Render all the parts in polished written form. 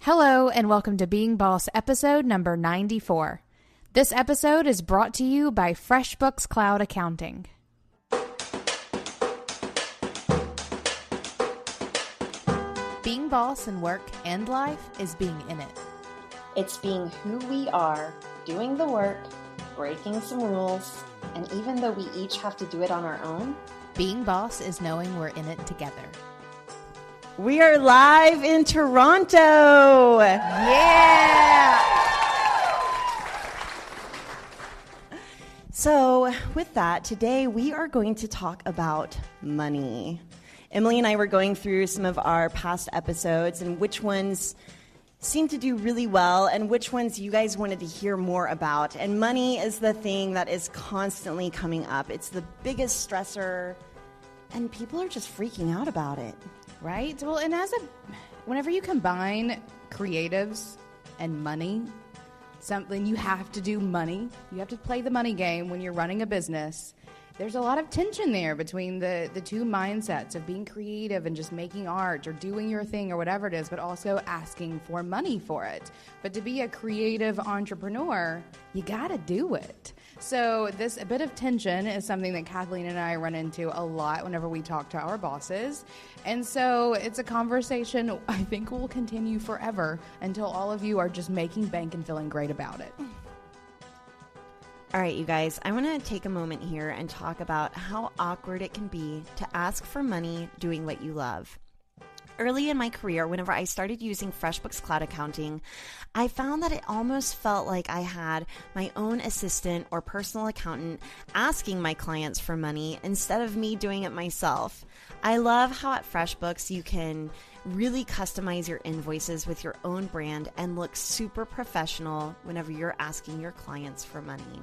Hello and welcome to Being Boss episode number 94. This episode is brought to you by Freshbooks Cloud Accounting. Being boss in work and life is being in it. It's being who we are, doing the work, breaking some rules, and even though we each have to do it on our own, being boss is knowing we're in it together. We are live in Toronto. Yeah. So with that, today we are going to talk about money. Emily and I were going through some of our past episodes and which ones seemed to do really well and which ones you guys wanted to hear more about. And money is the thing that is constantly coming up. It's the biggest stressor, and people are just freaking out about it. Right? Well, and whenever you combine creatives and money, something you have to do money. You have to play the money game when you're running a business. There's a lot of tension there between the two mindsets of being creative and just making art or doing your thing or whatever it is, but also asking for money for it. But to be a creative entrepreneur, you gotta do it. So a bit of tension is something that Kathleen and I run into a lot whenever we talk to our bosses. And so it's a conversation I think will continue forever until all of you are just making bank and feeling great about it. All right, you guys, I want to take a moment here and talk about how awkward it can be to ask for money doing what you love. Early in my career, whenever I started using Freshbooks Cloud Accounting, I found that it almost felt like I had my own assistant or personal accountant asking my clients for money instead of me doing it myself. I love how at FreshBooks you can really customize your invoices with your own brand and look super professional whenever you're asking your clients for money.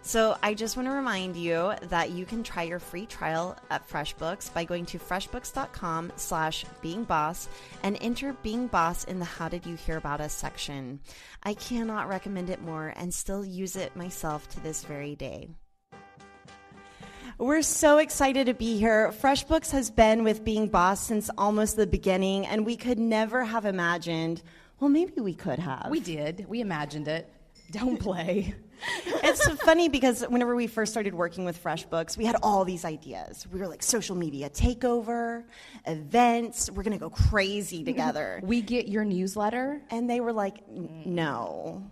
So I just want to remind you that you can try your free trial at FreshBooks by going to freshbooks.com/beingboss and enter Being Boss in the How Did You Hear About Us section. I cannot recommend it more and still use it myself to this very day. We're so excited to be here. FreshBooks has been with Being Boss since almost the beginning, and we could never have imagined, well, maybe we could have. We did. We imagined it. Don't play. It's so funny because whenever we first started working with FreshBooks, we had all these ideas. We were like, social media takeover, events, we're going to go crazy together. We get your newsletter. And they were like, no.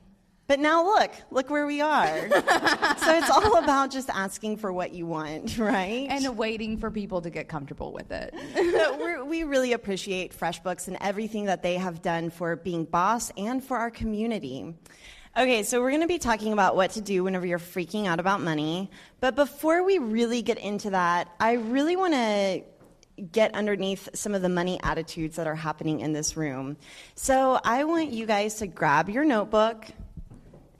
But now look where we are. So it's all about just asking for what you want, right? And waiting for people to get comfortable with it. We really appreciate FreshBooks and everything that they have done for Being Boss and for our community. Okay, so we're going to be talking about what to do whenever you're freaking out about money. But before we really get into that, I really want to get underneath some of the money attitudes that are happening in this room. So I want you guys to grab your notebook,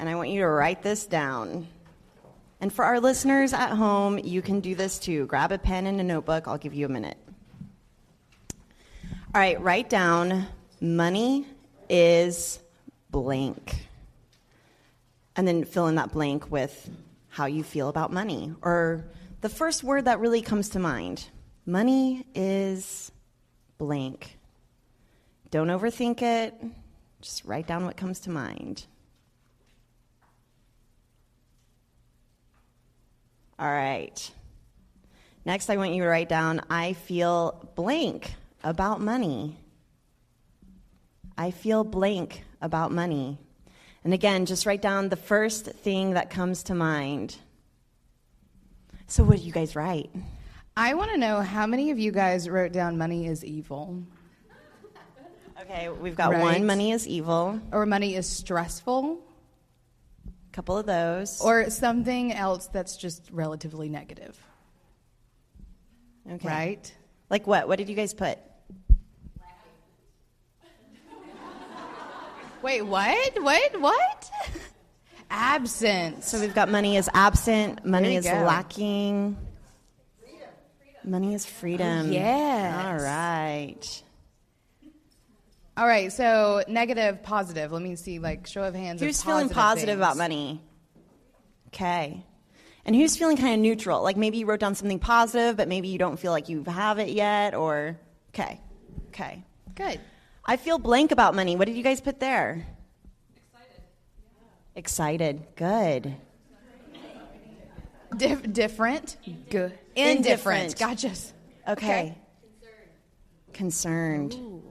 and I want you to write this down. And for our listeners at home, you can do this too. Grab a pen and a notebook. I'll give you a minute. All right, write down, money is blank. And then fill in that blank with how you feel about money, or the first word that really comes to mind. Money is blank. Don't overthink it. Just write down what comes to mind. All right. Next, I want you to write down, I feel blank about money. I feel blank about money. And again, just write down the first thing that comes to mind. So what did you guys write? I want to know how many of you guys wrote down money is evil. Okay, we've got one, money is evil. Or money is stressful. A couple of those. Or something else that's just relatively negative. Okay. Right? Like what? What did you guys put? Wait, what? Absent. So we've got money is absent, money is go. lacking. Money is freedom. Yes. All right. All right, so negative, positive. Let me see, like, show of hands. Who's feeling positive about money? Okay. And who's feeling kind of neutral? Like maybe you wrote down something positive, but maybe you don't feel like you have it yet, or... Okay. Good. I feel blank about money. What did you guys put there? Excited. Good. Different. Good. Indifferent. Gotcha. Okay. Concerned. Ooh.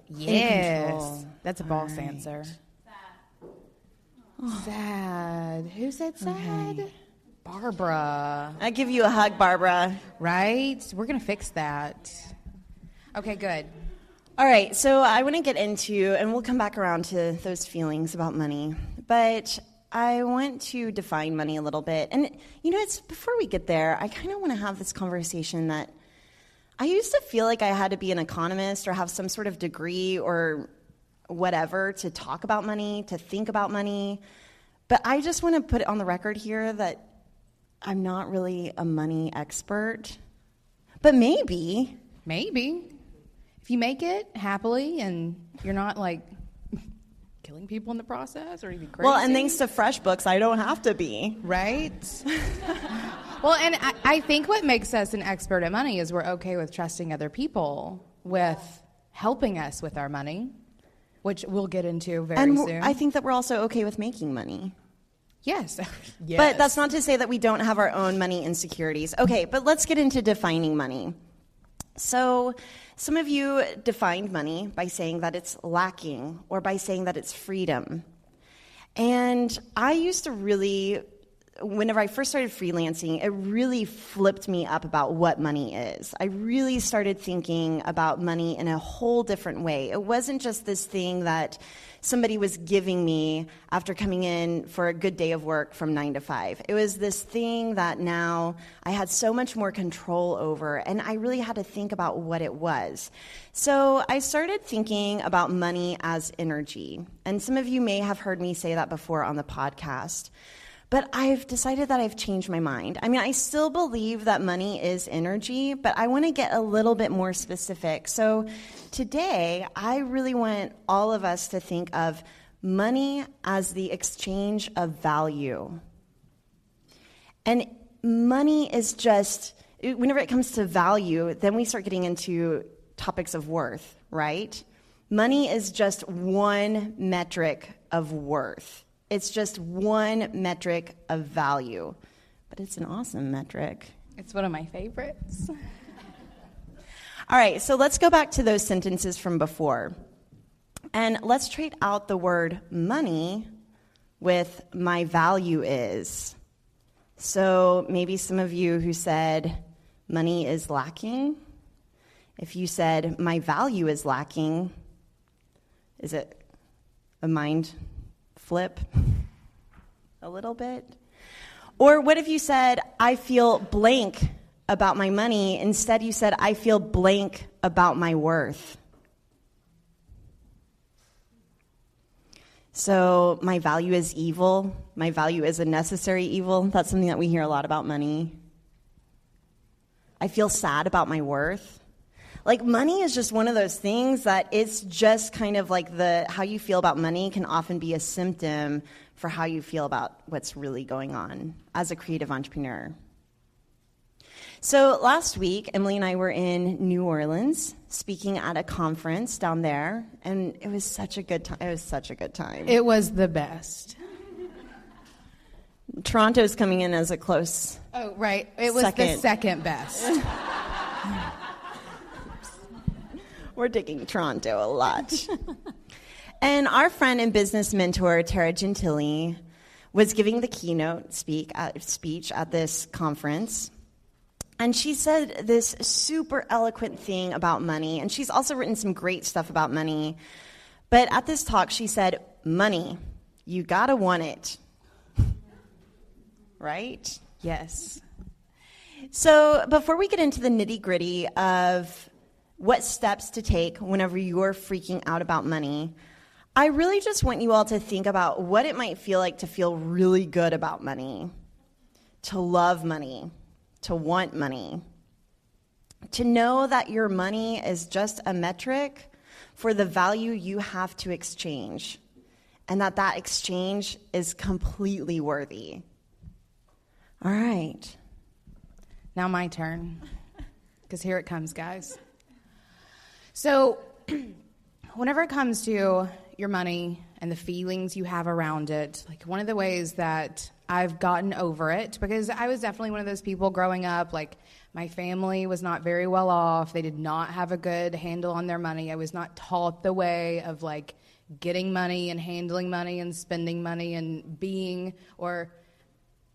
In Yes. control. That's a boss answer. Sad. Who said sad? Okay. Barbara. I give you a hug, Barbara. Right? We're going to fix that. Okay, good. All right, so I want to get into, and we'll come back around to those feelings about money, but I want to define money a little bit. And, it's before we get there, I kind of want to have this conversation that I used to feel like I had to be an economist or have some sort of degree or whatever to talk about money, to think about money. But I just want to put it on the record here that I'm not really a money expert. But maybe. If you make it happily and you're not like killing people in the process or anything crazy. Well, and thanks to Freshbooks, I don't have to be. Right? Well, and I think what makes us an expert at money is we're okay with trusting other people with helping us with our money, which we'll get into very soon. I think that we're also okay with making money. Yes. Yes. But that's not to say that we don't have our own money insecurities. Okay, but let's get into defining money. So some of you defined money by saying that it's lacking or by saying that it's freedom. And I used to really, whenever I first started freelancing, it really flipped me up about what money is. I really started thinking about money in a whole different way. It wasn't just this thing that somebody was giving me after coming in for a good day of work from 9 to 5. It was this thing that now I had so much more control over, and I really had to think about what it was. So I started thinking about money as energy. And some of you may have heard me say that before on the podcast. But I've decided that I've changed my mind. I mean, I still believe that money is energy, but I want to get a little bit more specific. So today, I really want all of us to think of money as the exchange of value. And money is just, whenever it comes to value, then we start getting into topics of worth, right? Money is just one metric of worth. It's just one metric of value, but it's an awesome metric. It's one of my favorites. All right, so let's go back to those sentences from before. And let's trade out the word money with my value is. So maybe some of you who said money is lacking, if you said my value is lacking, is it a mind flip a little bit? Or what if you said, I feel blank about my money? Instead, you said, I feel blank about my worth. So my value is evil. My value is a necessary evil. That's something that we hear a lot about money. I feel sad about my worth. Like, money is just one of those things that it's just kind of like how you feel about money can often be a symptom for how you feel about what's really going on as a creative entrepreneur. So last week, Emily and I were in New Orleans speaking at a conference down there, and it was such a good time. It was the best. Toronto's coming in as a close Oh, right. It was the second best. We're digging Toronto a lot. And our friend and business mentor, Tara Gentili, was giving the keynote speech at this conference. And she said this super eloquent thing about money. And she's also written some great stuff about money. But at this talk, she said, money, you gotta want it. Right? Yes. So before we get into the nitty-gritty of what steps to take whenever you're freaking out about money, I really just want you all to think about what it might feel like to feel really good about money, to love money, to want money, to know that your money is just a metric for the value you have to exchange, and that exchange is completely worthy. All right. Now my turn, because here it comes, guys. So whenever it comes to your money and the feelings you have around it, like one of the ways that I've gotten over it, because I was definitely one of those people growing up, like my family was not very well off. They did not have a good handle on their money. I was not taught the way of like getting money and handling money and spending money and being or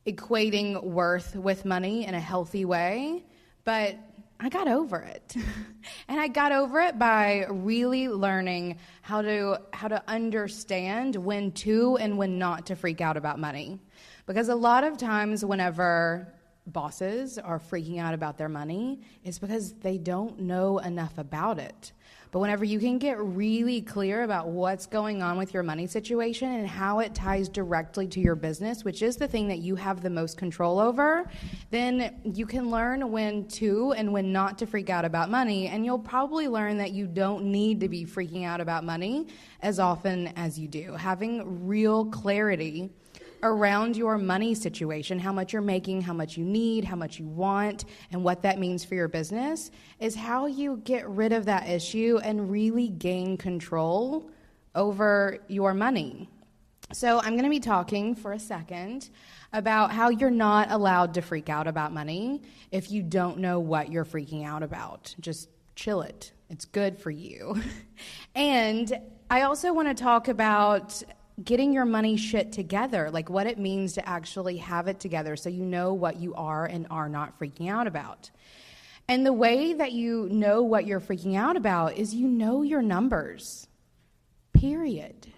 equating worth with money in a healthy way. But I got over it. And I got over it by really learning how to understand when to and when not to freak out about money. Because a lot of times whenever bosses are freaking out about their money, it's because they don't know enough about it. But whenever you can get really clear about what's going on with your money situation and how it ties directly to your business, which is the thing that you have the most control over, then you can learn when to and when not to freak out about money. And you'll probably learn that you don't need to be freaking out about money as often as you do. Having real clarity around your money situation, how much you're making, how much you need, how much you want, and what that means for your business is how you get rid of that issue and really gain control over your money. So I'm going to be talking for a second about how you're not allowed to freak out about money if you don't know what you're freaking out about. Just chill it. It's good for you. And I also want to talk about getting your money shit together, like what it means to actually have it together so you know what you are and are not freaking out about. And the way that you know what you're freaking out about is you know your numbers, period.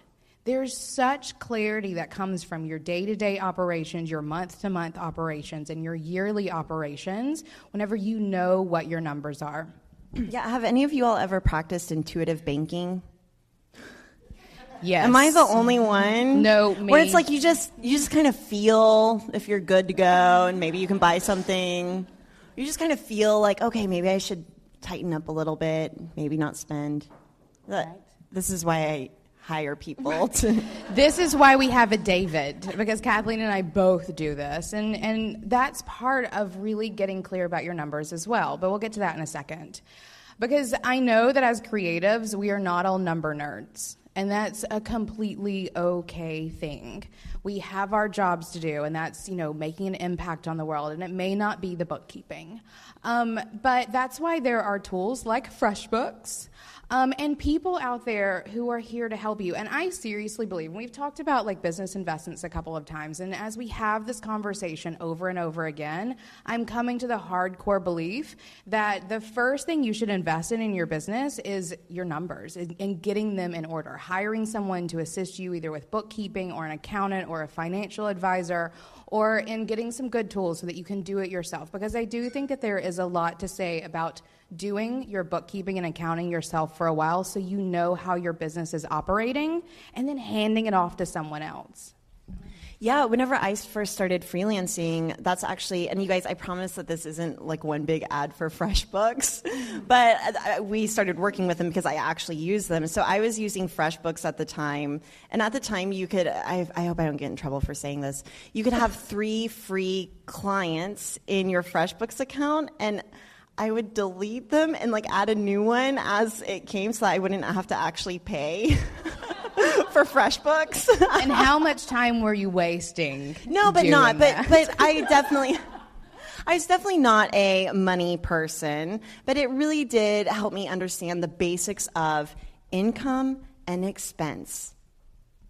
There's such clarity that comes from your day-to-day operations, your month-to-month operations, and your yearly operations whenever you know what your numbers are. Yeah, have any of you all ever practiced intuitive banking? Yes. Am I the only one? No, me. Where it's like you just kind of feel if you're good to go and maybe you can buy something. You just kind of feel like, okay, maybe I should tighten up a little bit, maybe not spend. Right. This is why I hire people to... This is why we have a David, because Kathleen and I both do this. And that's part of really getting clear about your numbers as well. But we'll get to that in a second. Because I know that as creatives, we are not all number nerds. And that's a completely okay thing. We have our jobs to do, and that's, making an impact on the world, and it may not be the bookkeeping. But that's why there are tools like Freshbooks, and people out there who are here to help you. And I seriously believe, and we've talked about like business investments a couple of times, and as we have this conversation over and over again, I'm coming to the hardcore belief that the first thing you should invest in your business is your numbers and getting them in order. Hiring someone to assist you either with bookkeeping or an accountant or a financial advisor, or in getting some good tools so that you can do it yourself. Because I do think that there is a lot to say about doing your bookkeeping and accounting yourself for a while so you know how your business is operating, and then handing it off to someone else. Yeah, whenever I first started freelancing, that's actually, and you guys, I promise that this isn't like one big ad for Freshbooks, but we started working with them because I actually use them. So I was using Freshbooks at the time, and at the time you could, I hope I don't get in trouble for saying this, you could have 3 free clients in your Freshbooks account, and I would delete them and like add a new one as it came so that I wouldn't have to actually pay for Freshbooks. And how much time were you wasting? No, but not. But I was definitely not a money person, but it really did help me understand the basics of income and expense.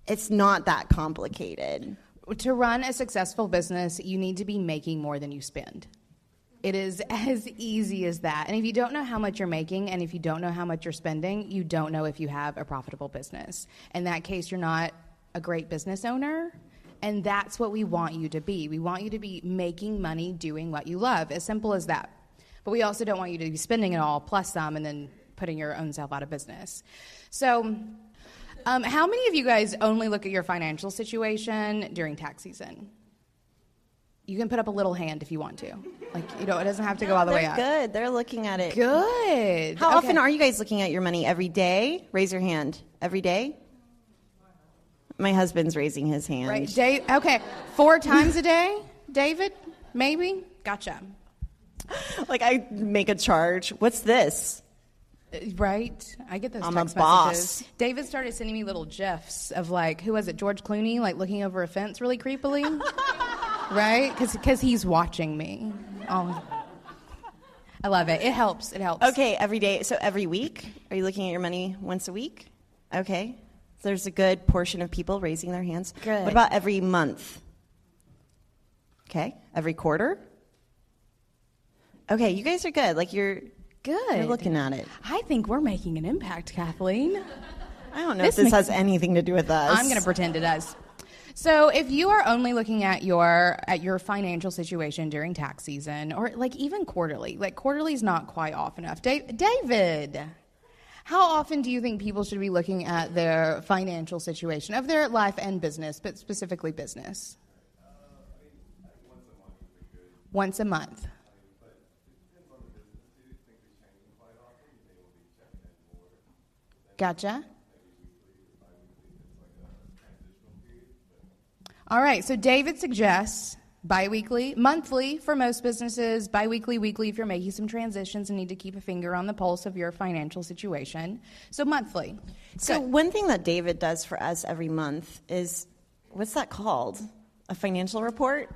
It's not that complicated. To run a successful business, you need to be making more than you spend. It is as easy as that. And if you don't know how much you're making and if you don't know how much you're spending, you don't know if you have a profitable business. In that case, you're not a great business owner. And that's what we want you to be. We want you to be making money doing what you love. As simple as that. But we also don't want you to be spending it all plus some and then putting your own self out of business. So how many of you guys only look at your financial situation during tax season? You can put up a little hand if you want to. Like, it doesn't have to go all the way up. Good. They're looking at it. Good. How often are you guys looking at your money? Every day? Raise your hand. Every day? My husband's raising his hand. Right. Okay. 4 times a day, David? Maybe? Gotcha. Like, I make a charge. What's this? Right? I get those I'm text a boss. messages. David started sending me little GIFs of like, who was it? George Clooney, like looking over a fence really creepily. Right? Because he's watching me. Oh, I love it. It helps. It helps. Okay, every day. So every week? Are you looking at your money once a week? Okay. So there's a good portion of people raising their hands. Good. What about every month? Okay. Every quarter? Okay, you guys are good. Like you're looking at it. I think we're making an impact, Kathleen. I don't know if this has anything to do with us. I'm going to pretend it does. So if you are only looking at your financial situation during tax season, or like even quarterly, like quarterly is not quite off enough. David, how often do you think people should be looking at their financial situation of their life and business, but specifically business? Once a month. Gotcha. All right, so David suggests biweekly, monthly for most businesses, biweekly, weekly if you're making some transitions and need to keep a finger on the pulse of your financial situation. So monthly. So one thing that David does for us every month is, what's that called? A financial report?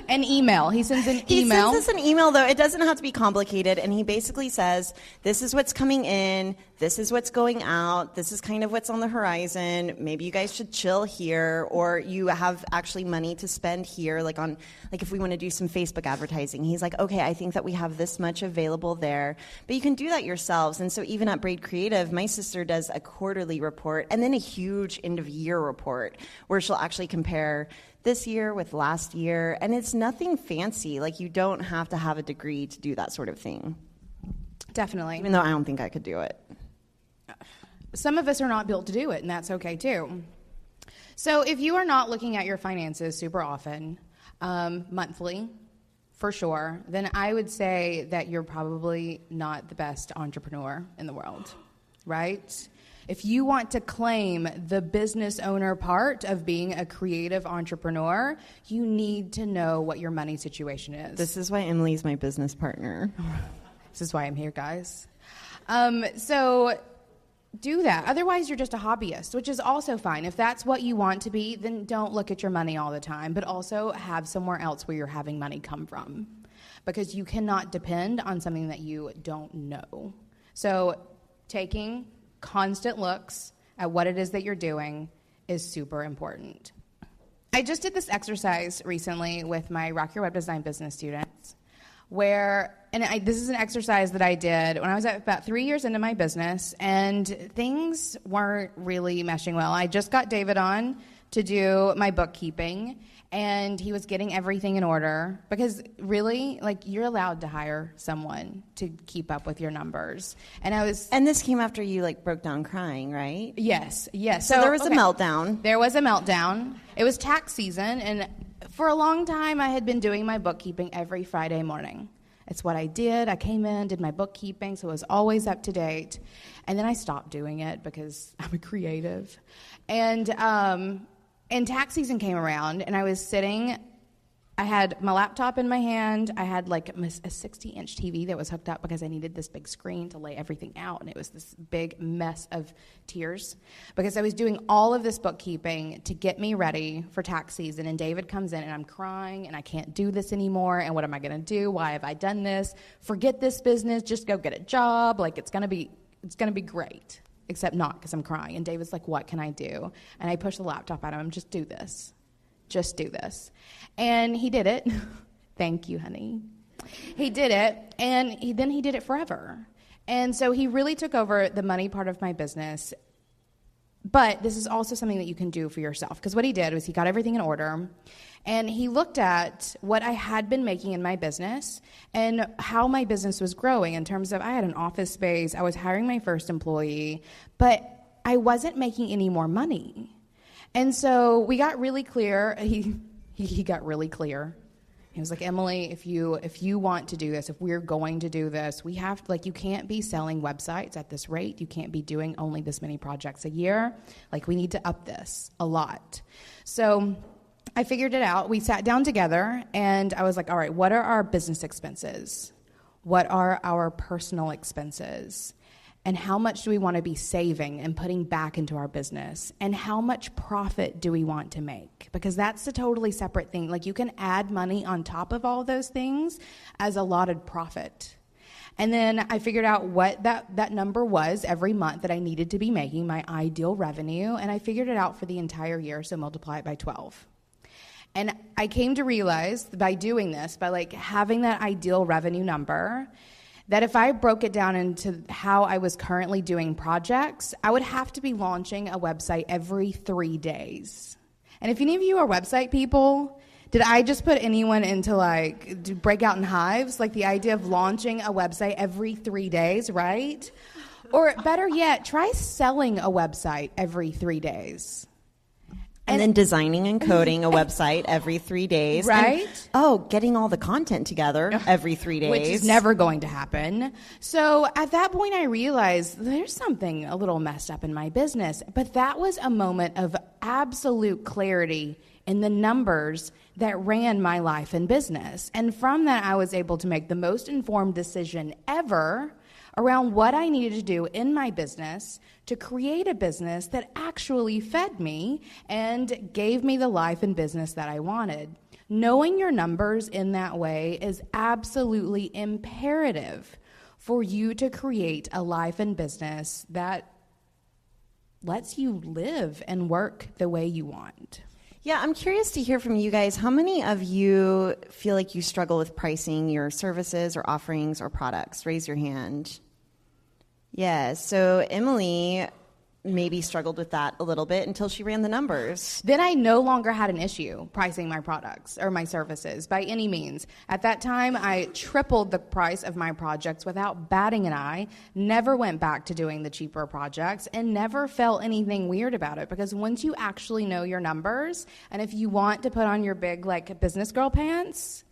An email. He sends an email. He sends us an email, though. It doesn't have to be complicated. And he basically says, this is what's coming in. This is what's going out. This is kind of what's on the horizon. Maybe you guys should chill here. Or you have actually money to spend here. Like if we want to do some Facebook advertising. He's like, okay, I think that we have this much available there. But you can do that yourselves. And so even at Braid Creative, my sister does a quarterly report and then a huge end-of-year report where she'll actually compare this year with last year, and it's nothing fancy. Like, you don't have to have a degree to do that sort of thing. Definitely. Even though I don't think I could do it. Some of us are not built to do it, and that's okay too. So if you are not looking at your finances super often, monthly, for sure, then I would say that you're probably not the best entrepreneur in the world, right? If you want to claim the business owner part of being a creative entrepreneur, you need to know what your money situation is. This is why Emily's my business partner. This is why I'm here, guys. So do that. Otherwise, you're just a hobbyist, which is also fine. If that's what you want to be, then don't look at your money all the time, but also have somewhere else where you're having money come from, because you cannot depend on something that you don't know. So taking constant looks at what it is that you're doing is super important. I just did this exercise recently with my Rock Your Web Design business students this is an exercise that I did when I was about 3 years into my business, and things weren't really meshing well. I just got David on to do my bookkeeping, and he was getting everything in order, because really, like, you're allowed to hire someone to keep up with your numbers. And this came after you, like, broke down crying, right? Yes. So there was a meltdown. There was a meltdown. It was tax season, and for a long time, I had been doing my bookkeeping every Friday morning. It's what I did. I came in, did my bookkeeping, so it was always up to date. And then I stopped doing it because I'm a creative. And tax season came around, and I was sitting. I had my laptop in my hand. I had like a 60-inch TV that was hooked up because I needed this big screen to lay everything out, and it was this big mess of tears because I was doing all of this bookkeeping to get me ready for tax season, and David comes in, and I'm crying, and I can't do this anymore, and what am I going to do? Why have I done this? Forget this business. Just go get a job. Like, it's going to be great, except not, because I'm crying. And David's like, what can I do? And I push the laptop at him. Just do this. Just do this. And he did it. Thank you, honey. He did it, and then he did it forever. And so he really took over the money part of my business. But this is also something that you can do for yourself, because what he did was he got everything in order, and he looked at what I had been making in my business and how my business was growing in terms of I had an office space, I was hiring my first employee, but I wasn't making any more money. And so we got really clear. He got really clear. He was like, Emily, if you want to do this, if we're going to do this, we have to, like, you can't be selling websites at this rate. You can't be doing only this many projects a year. Like, we need to up this a lot. So I figured it out. We sat down together, and I was like, all right, what are our business expenses? What are our personal expenses? And how much do we want to be saving and putting back into our business? And how much profit do we want to make? Because that's a totally separate thing. Like, you can add money on top of all those things as allotted profit. And then I figured out what that number was every month that I needed to be making, my ideal revenue. And I figured it out for the entire year, so multiply it by 12. And I came to realize by doing this, by like having that ideal revenue number, that if I broke it down into how I was currently doing projects, I would have to be launching a website every 3 days. And if any of you are website people, did I just put anyone into like break out in hives? Like the idea of launching a website every 3 days, right? Or better yet, try selling a website every 3 days. And then designing and coding a website every 3 days. Right? And, getting all the content together every 3 days. Which is never going to happen. So at that point, I realized there's something a little messed up in my business. But that was a moment of absolute clarity in the numbers that ran my life and business. And from that, I was able to make the most informed decision ever around what I needed to do in my business to create a business that actually fed me and gave me the life and business that I wanted. Knowing your numbers in that way is absolutely imperative for you to create a life and business that lets you live and work the way you want. Yeah, I'm curious to hear from you guys. How many of you feel like you struggle with pricing your services or offerings or products? Raise your hand. Yeah, so Emily maybe struggled with that a little bit until she ran the numbers. Then I no longer had an issue pricing my products or my services by any means. At that time, I tripled the price of my projects without batting an eye, never went back to doing the cheaper projects, and never felt anything weird about it. Because once you actually know your numbers, and if you want to put on your big like business girl pants,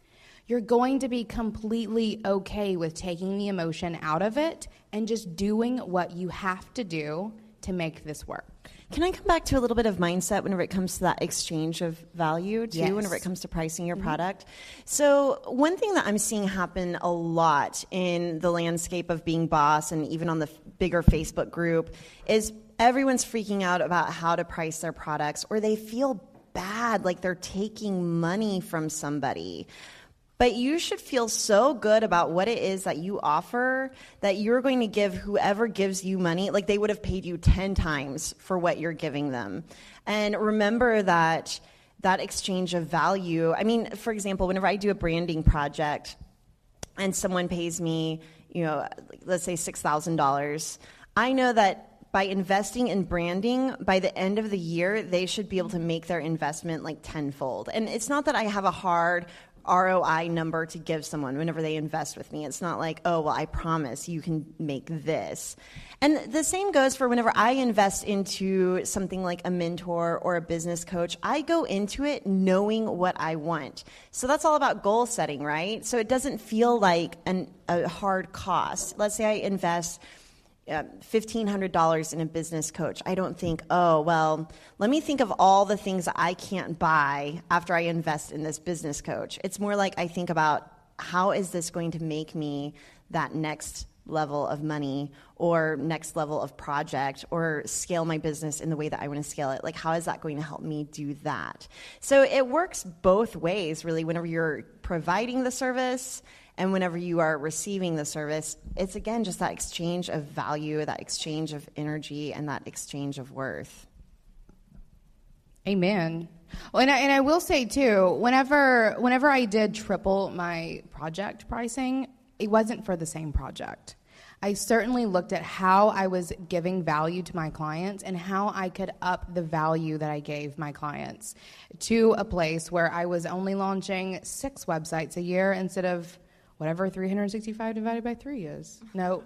you're going to be completely okay with taking the emotion out of it and just doing what you have to do to make this work. Can I come back to a little bit of mindset whenever it comes to that exchange of value too, Yes. whenever it comes to pricing your product? So one thing that I'm seeing happen a lot in the landscape of being boss and even on the bigger Facebook group is everyone's freaking out about how to price their products, or they feel bad like they're taking money from somebody. But you should feel so good about what it is that you offer that you're going to give whoever gives you money, like they would have paid you 10 times for what you're giving them. And remember that exchange of value. I mean, for example, whenever I do a branding project and someone pays me, let's say $6,000, I know that by investing in branding, by the end of the year, they should be able to make their investment like tenfold. And it's not that I have a hard ROI number to give someone whenever they invest with me. It's not like, oh, well, I promise you can make this. And the same goes for whenever I invest into something like a mentor or a business coach. I go into it knowing what I want. So that's all about goal setting, right? So it doesn't feel like a hard cost. Let's say I invest $1,500 in a business coach. I don't think, oh, well, let me think of all the things that I can't buy after I invest in this business coach. It's more like I think about how is this going to make me that next level of money or next level of project or scale my business in the way that I want to scale it. Like, how is that going to help me do that? So it works both ways, really, whenever you're providing the service and whenever you are receiving the service. It's, again, just that exchange of value, that exchange of energy, and that exchange of worth. Amen. Well, and I will say, too, whenever I did triple my project pricing, it wasn't for the same project. I certainly looked at how I was giving value to my clients and how I could up the value that I gave my clients to a place where I was only launching 6 websites a year instead of whatever 365 divided by 3 is. No,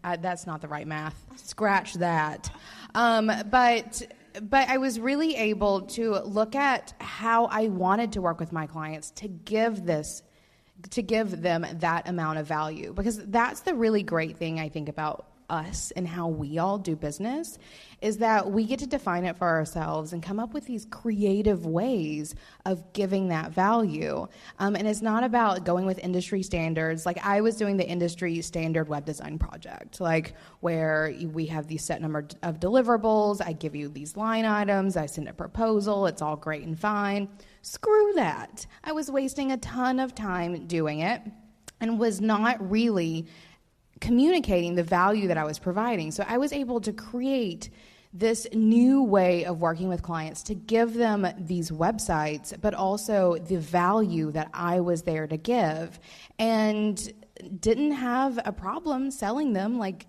that's not the right math. Scratch that. But I was really able to look at how I wanted to work with my clients to give them that amount of value, because that's the really great thing I think about us and how we all do business is that we get to define it for ourselves and come up with these creative ways of giving that value. And it's not about going with industry standards. Like I was doing the industry standard web design project, like where we have these set number of deliverables. I give you these line items. I send a proposal. It's all great and fine. Screw that. I was wasting a ton of time doing it and was not really communicating the value that I was providing. So I was able to create this new way of working with clients to give them these websites, but also the value that I was there to give, and didn't have a problem selling them. Like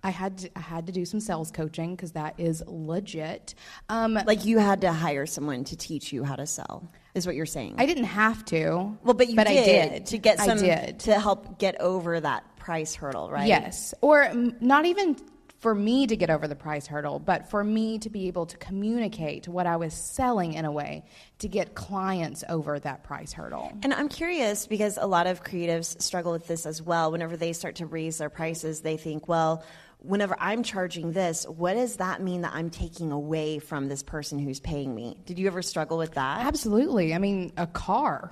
I had to do some sales coaching because that is legit. Like you had to hire someone to teach you how to sell, is what you're saying. I didn't have to. Well, but I did to get some, I did. to help get over that price hurdle, right? Yes, or not even for me to get over the price hurdle, but for me to be able to communicate what I was selling in a way to get clients over that price hurdle. And I'm curious because a lot of creatives struggle with this as well. Whenever they start to raise their prices, they think, well, whenever I'm charging this, what does that mean that I'm taking away from this person who's paying me? Did you ever struggle with that? Absolutely. I mean, a car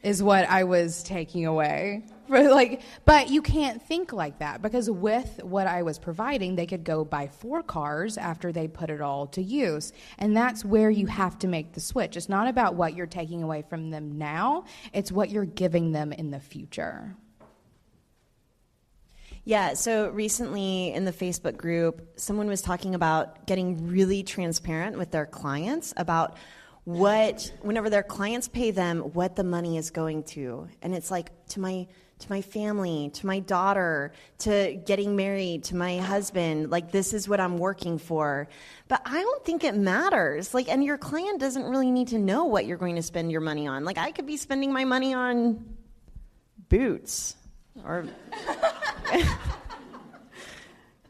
is what I was taking away. But you can't think like that, because with what I was providing, they could go buy 4 cars after they put it all to use. And that's where you have to make the switch. It's not about what you're taking away from them now. It's what you're giving them in the future. Yeah, so recently in the Facebook group, someone was talking about getting really transparent with their clients about whenever their clients pay them, what the money is going to. And it's like, to my family, to my daughter, to getting married, to my husband, like this is what I'm working for. But I don't think it matters. Like, and your client doesn't really need to know what you're going to spend your money on. Like I could be spending my money on boots or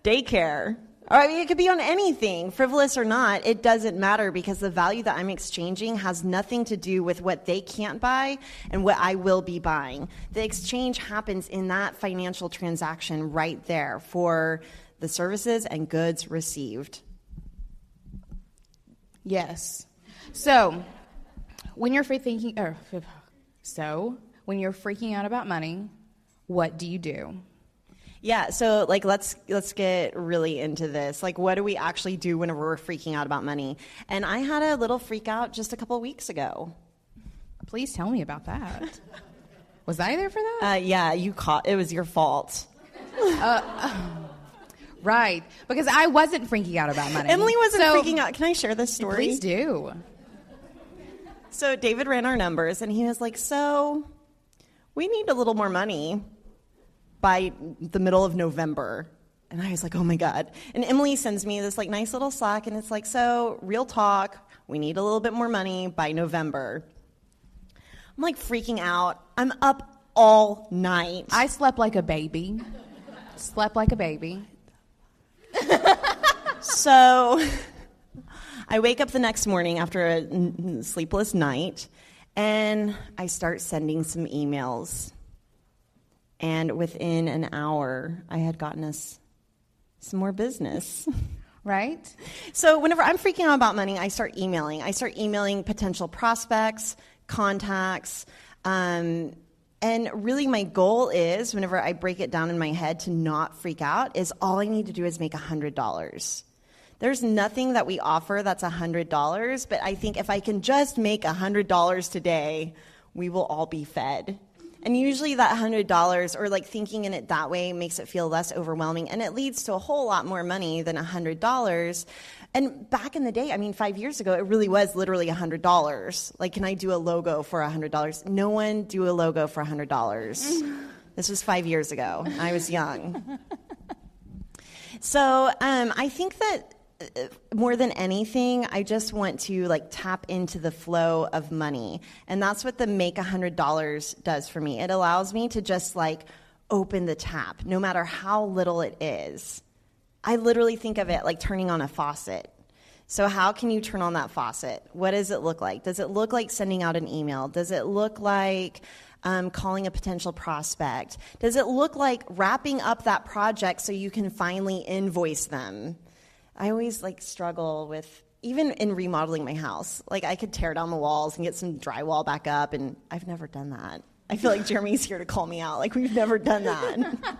daycare. Or I mean, it could be on anything, frivolous or not. It doesn't matter, because the value that I'm exchanging has nothing to do with what they can't buy and what I will be buying. The exchange happens in that financial transaction right there for the services and goods received. Yes. So when you're freaking out about money, what do you do? Yeah, so like let's get really into this. Like, what do we actually do whenever we're freaking out about money? And I had a little freak out just a couple weeks ago. Please tell me about that. Was I there for that? Yeah, it was your fault. Right, because I wasn't freaking out about money. Emily wasn't freaking out. Can I share this story? Please do. So David ran our numbers, and he was like, so we need a little more money by the middle of November. And I was like, oh my God. And Emily sends me this like nice little Slack, and it's like, so real talk, we need a little bit more money by November. I'm like freaking out. I'm up all night. I slept like a baby. So I wake up the next morning after a sleepless night, and I start sending some emails. And within an hour, I had gotten us some more business. Right? So whenever I'm freaking out about money, I start emailing. I start emailing potential prospects, contacts, and really my goal is, whenever I break it down in my head to not freak out, is all I need to do is make $100. There's nothing that we offer that's $100, but I think if I can just make $100 today, we will all be fed. And usually that $100, or like thinking in it that way, makes it feel less overwhelming, and it leads to a whole lot more money than $100. And back in the day, I mean, 5 years ago, it really was literally $100. Like, can I do a logo for $100? No one do a logo for $100. This was 5 years ago. I was young. So I think that more than anything, I just want to like tap into the flow of money. And that's what the Make $100 does for me. It allows me to just like open the tap, no matter how little it is. I literally think of it like turning on a faucet. So how can you turn on that faucet? What does it look like? Does it look like sending out an email? Does it look like calling a potential prospect? Does it look like wrapping up that project so you can finally invoice them? I always struggle with, even in remodeling my house, I could tear down the walls and get some drywall back up, and I've never done that. I feel like Jeremy's here to call me out. We've never done that.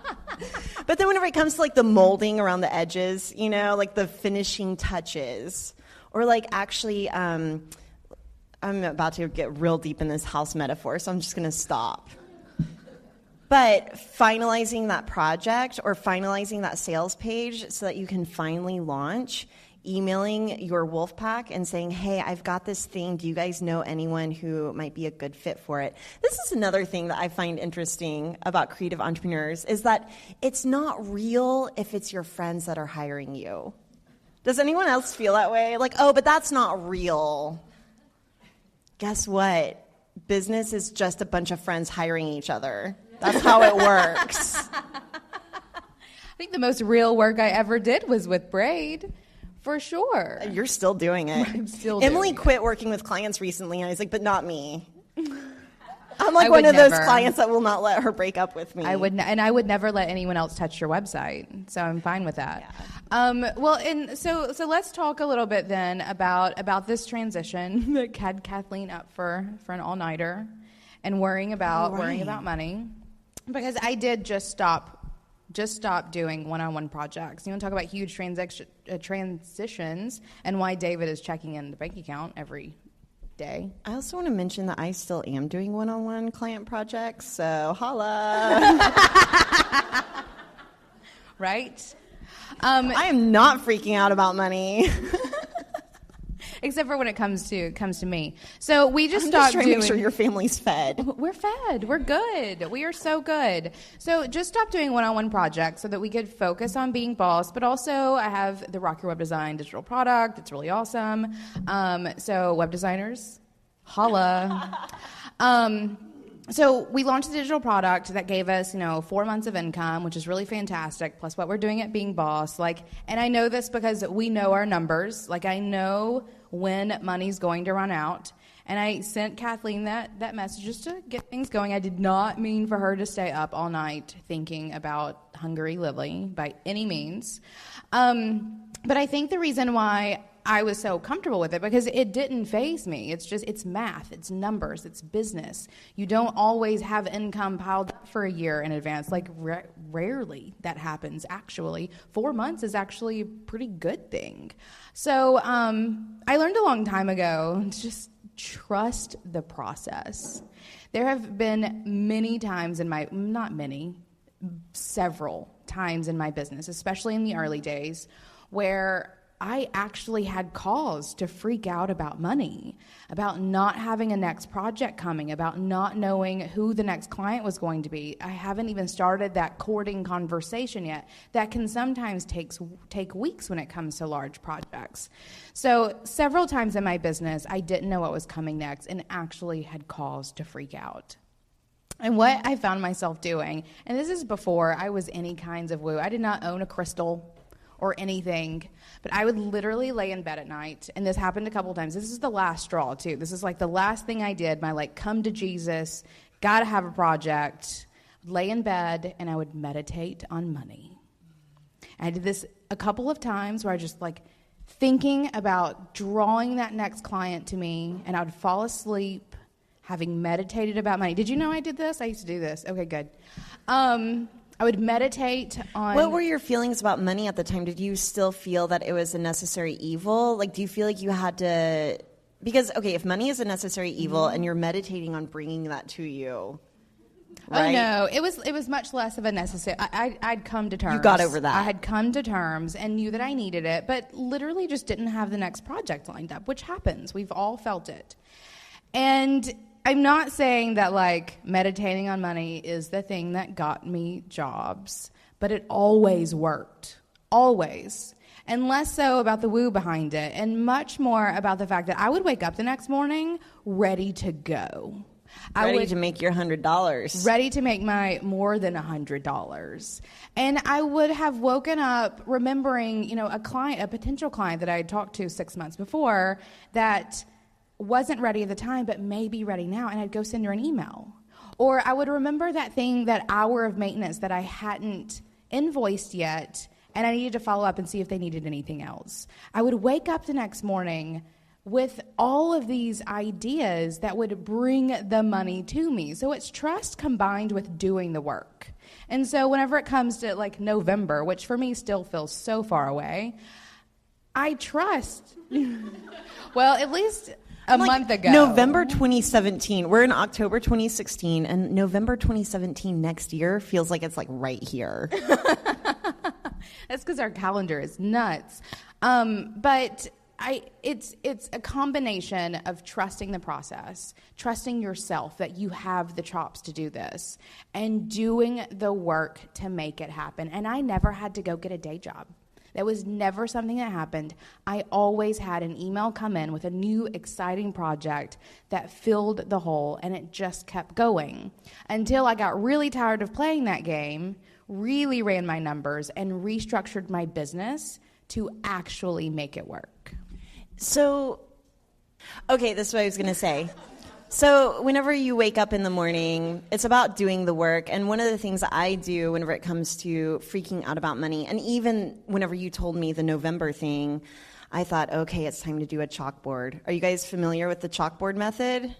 But then whenever it comes to the molding around the edges, the finishing touches, or actually, I'm about to get real deep in this house metaphor, so I'm just going to stop. But finalizing that project or finalizing that sales page so that you can finally launch, emailing your wolf pack and saying, hey, I've got this thing. Do you guys know anyone who might be a good fit for it? This is another thing that I find interesting about creative entrepreneurs, is that it's not real if it's your friends that are hiring you. Does anyone else feel that way? Oh, but that's not real. Guess what? Business is just a bunch of friends hiring each other. That's how it works. I think the most real work I ever did was with Braid. For sure. You're still doing it. I'm still Emily doing quit working with clients recently, and I was like, but not me. I'm one of those clients that will not let her break up with me. I would never let anyone else touch your website, so I'm fine with that. Yeah. So let's talk a little bit then about this transition that had Kathleen up for an all-nighter and worrying about money, because I did just stop doing one-on-one projects. You want to talk about huge transitions and why David is checking in the bank account every day. I also want to mention that I still am doing one-on-one client projects, so holla. Right? I am not freaking out about money. Except for when it comes to me. So we just I'm stopped just trying to make sure your family's fed. We're fed. We're good. We are so good. So just stop doing one-on-one projects so that we could focus on being boss. But also, I have the Rock Your Web Design digital product. It's really awesome. So web designers, holla. So we launched a digital product that gave us, 4 months of income, which is really fantastic, plus what we're doing at Being Boss. And I know this because we know our numbers. I know when money's going to run out. And I sent Kathleen that message just to get things going. I did not mean for her to stay up all night thinking about Hungry Lily by any means. But I think the reason why I was so comfortable with it, because it didn't faze me. It's math, it's numbers, it's business. You don't always have income piled up for a year in advance. Rarely that happens, actually. 4 months is actually a pretty good thing. So I learned a long time ago to just trust the process. There have been many times several times in my business, especially in the early days, where I actually had cause to freak out about money, about not having a next project coming, about not knowing who the next client was going to be. I haven't even started that courting conversation yet. That can sometimes take weeks when it comes to large projects. So several times in my business, I didn't know what was coming next and actually had cause to freak out. And what I found myself doing, and this is before I was any kinds of woo. I did not own a crystal or anything, but I would literally lay in bed at night, and this happened a couple times. This is the last straw, too. This is the last thing I did, my come to Jesus, gotta have a project, lay in bed, and I would meditate on money. I did this a couple of times where I just thinking about drawing that next client to me, and I would fall asleep having meditated about money. Did you know I did this? I used to do this. Okay, good. I would meditate on... What were your feelings about money at the time? Did you still feel that it was a necessary evil? Do you feel like you had to... Because, okay, if money is a necessary evil and you're meditating on bringing that to you, right? Oh, no. It was much less of a necessary... I'd come to terms. You got over that. I had come to terms and knew that I needed it, but literally just didn't have the next project lined up, which happens. We've all felt it. And... I'm not saying that meditating on money is the thing that got me jobs, but it always worked. Always. And less so about the woo behind it, and much more about the fact that I would wake up the next morning ready to go. Ready to make your $100. Ready to make my more than $100. And I would have woken up remembering, a potential client that I had talked to 6 months before that wasn't ready at the time, but may be ready now, and I'd go send her an email. Or I would remember that hour of maintenance that I hadn't invoiced yet, and I needed to follow up and see if they needed anything else. I would wake up the next morning with all of these ideas that would bring the money to me. So it's trust combined with doing the work. And so whenever it comes to like November, which for me still feels so far away, I trust. Well, at least a month ago. November 2017. We're in October 2016, and November 2017 next year feels like it's like right here. That's because our calendar is nuts. But it's a combination of trusting the process, trusting yourself that you have the chops to do this, and doing the work to make it happen. And I never had to go get a day job. That was never something that happened. I always had an email come in with a new exciting project that filled the hole, and it just kept going until I got really tired of playing that game, really ran my numbers, and restructured my business to actually make it work. So, okay, this is what I was going to say. So whenever you wake up in the morning, it's about doing the work. And one of the things I do whenever it comes to freaking out about money, and even whenever you told me the November thing, I thought, okay, it's time to do a chalkboard. Are you guys familiar with the chalkboard method?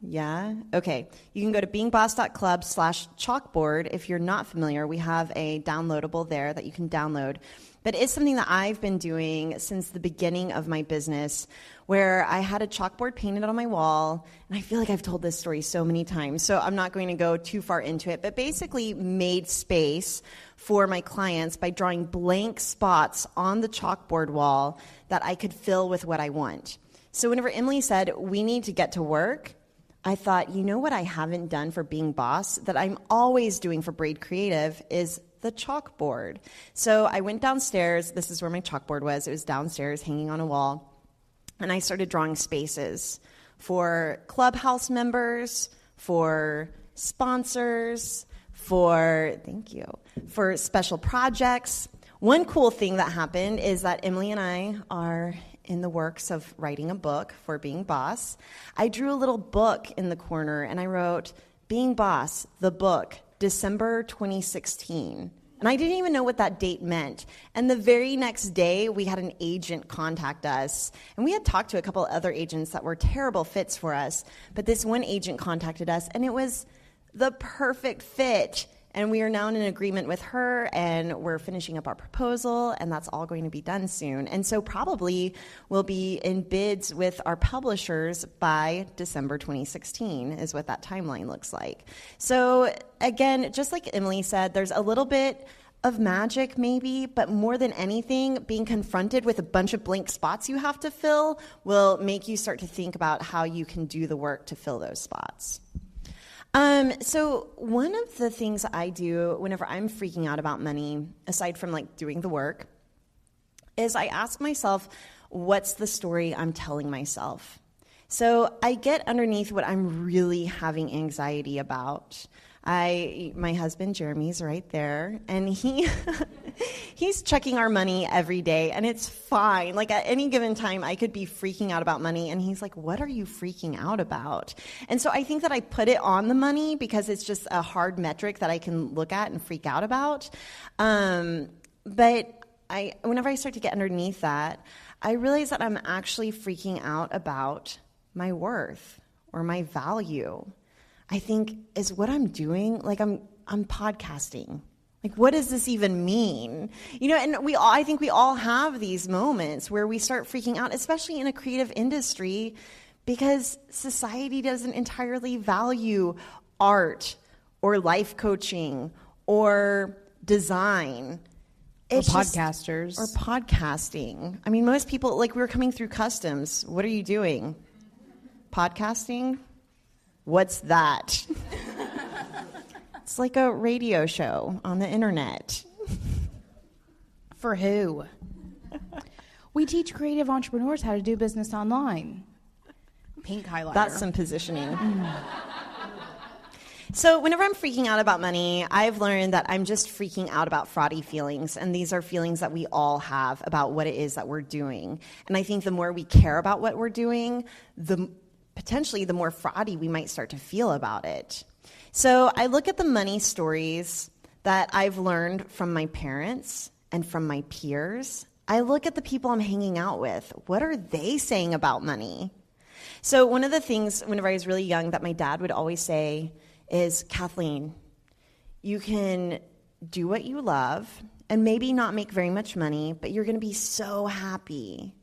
Yeah? Okay. You can go to beingboss.club/chalkboard. If you're not familiar, we have a downloadable there that you can download. But it's something that I've been doing since the beginning of my business, where I had a chalkboard painted on my wall, and I feel like I've told this story so many times, so I'm not going to go too far into it, but basically made space for my clients by drawing blank spots on the chalkboard wall that I could fill with what I want. So whenever Emily said, we need to get to work, I thought, you know what I haven't done for Being Boss that I'm always doing for Braid Creative is the chalkboard. So I went downstairs. This is where my chalkboard was. It was downstairs hanging on a wall. And I started drawing spaces for Clubhouse members, for sponsors, for special projects. One cool thing that happened is that Emily and I are in the works of writing a book for Being Boss. I drew a little book in the corner, and I wrote, Being Boss, the book, December 2016. And I didn't even know what that date meant. And the very next day, we had an agent contact us. And we had talked to a couple other agents that were terrible fits for us. But this one agent contacted us, and it was the perfect fit. And we are now in an agreement with her, and we're finishing up our proposal, and that's all going to be done soon. And so probably we'll be in bids with our publishers by December 2016 is what that timeline looks like. So again, just like Emily said, there's a little bit of magic maybe, but more than anything, being confronted with a bunch of blank spots you have to fill will make you start to think about how you can do the work to fill those spots. So one of the things I do whenever I'm freaking out about money, aside from like doing the work, is I ask myself, what's the story I'm telling myself? So I get underneath what I'm really having anxiety about. My husband Jeremy's right there, and he's checking our money every day, and it's fine. Like at any given time, I could be freaking out about money, and he's like, "What are you freaking out about?" And so I think that I put it on the money because it's just a hard metric that I can look at and freak out about. But whenever I start to get underneath that, I realize that I'm actually freaking out about my worth or my value. I think, is what I'm doing, like I'm podcasting. Like, what does this even mean? You know, and I think we all have these moments where we start freaking out, especially in a creative industry, because society doesn't entirely value art or life coaching or design. Or podcasters. Or podcasting. I mean, most people, like we were coming through customs. What are you doing? Podcasting? What's that? It's like a radio show on the internet. For who? We teach creative entrepreneurs how to do business online. Pink highlighter. That's some positioning. So whenever I'm freaking out about money, I've learned that I'm just freaking out about fraudy feelings. And these are feelings that we all have about what it is that we're doing. And I think the more we care about what we're doing, potentially the more fraudy we might start to feel about it. So I look at the money stories that I've learned from my parents and from my peers. I look at the people I'm hanging out with. What are they saying about money? So one of the things whenever I was really young that my dad would always say is, Kathleen, you can do what you love and maybe not make very much money, but you're going to be so happy.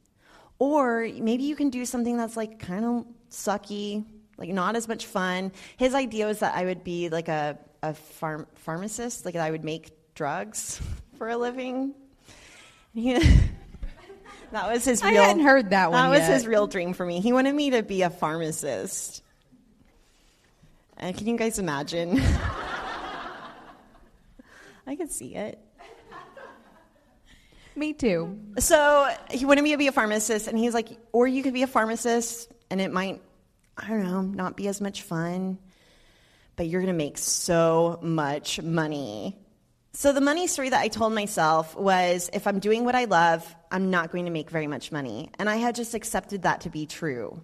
Or maybe you can do something that's like kind of sucky, like not as much fun. His idea was that I would be like a pharmacist, like I would make drugs for a living. That was his real. I hadn't heard that one That yet. was his real dream for me. He wanted me to be a pharmacist. And can you guys imagine? I could see it. Me too. So he wanted me to be a pharmacist, and he's like, or you could be a pharmacist, and it might, I don't know, not be as much fun, but you're going to make so much money. So the money story that I told myself was, if I'm doing what I love, I'm not going to make very much money. And I had just accepted that to be true.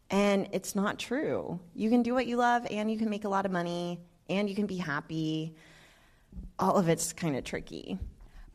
And it's not true. You can do what you love, and you can make a lot of money, and you can be happy. All of it's kind of tricky.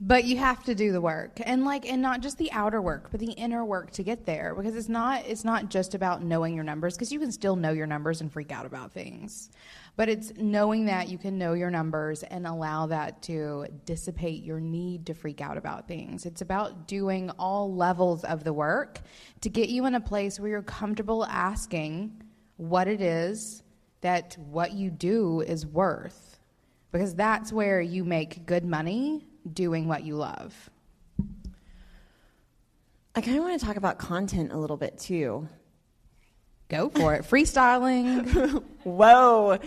But you have to do the work, and not just the outer work, but the inner work to get there. Because it's not just about knowing your numbers, because you can still know your numbers and freak out about things. But it's knowing that you can know your numbers and allow that to dissipate your need to freak out about things. It's about doing all levels of the work to get you in a place where you're comfortable asking what it is that what you do is worth. Because that's where you make good money doing what you love. I kind of want to talk about content a little bit too. Go for it. Freestyling. Whoa.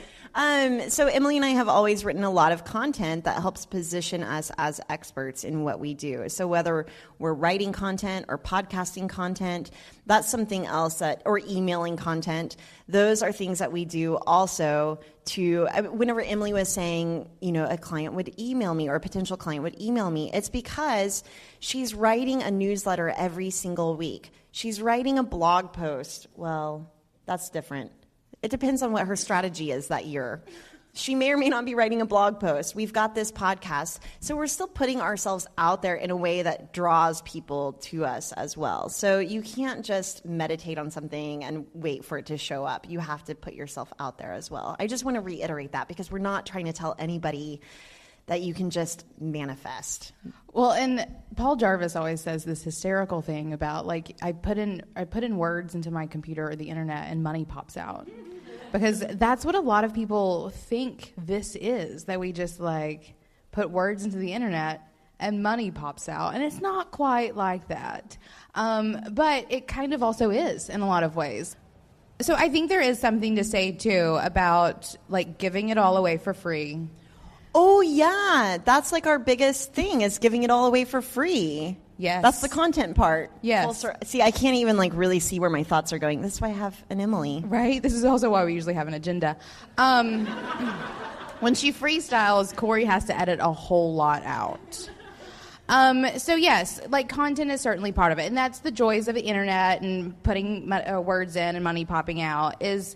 So Emily and I have always written a lot of content that helps position us as experts in what we do. So whether we're writing content or podcasting content, that's something else or emailing content. Those are things that we do also whenever Emily was saying, a client would email me or a potential client would email me, it's because she's writing a newsletter every single week. She's writing a blog post. Well, that's different. It depends on what her strategy is that year. She may or may not be writing a blog post. We've got this podcast. So we're still putting ourselves out there in a way that draws people to us as well. So you can't just meditate on something and wait for it to show up. You have to put yourself out there as well. I just want to reiterate that because we're not trying to tell anybody that you can just manifest. Well, and Paul Jarvis always says this hysterical thing about I put in words into my computer or the internet and money pops out. Because that's what a lot of people think this is, that we just put words into the internet and money pops out. And it's not quite like that. But it kind of also is in a lot of ways. So I think there is something to say too about giving it all away for free. Oh, yeah. That's our biggest thing is giving it all away for free. Yes. That's the content part. Yes. See, I can't even really see where my thoughts are going. This is why I have an Emily. Right? This is also why we usually have an agenda. When she freestyles, Corey has to edit a whole lot out. So yes, content is certainly part of it. And that's the joys of the internet and putting words in and money popping out is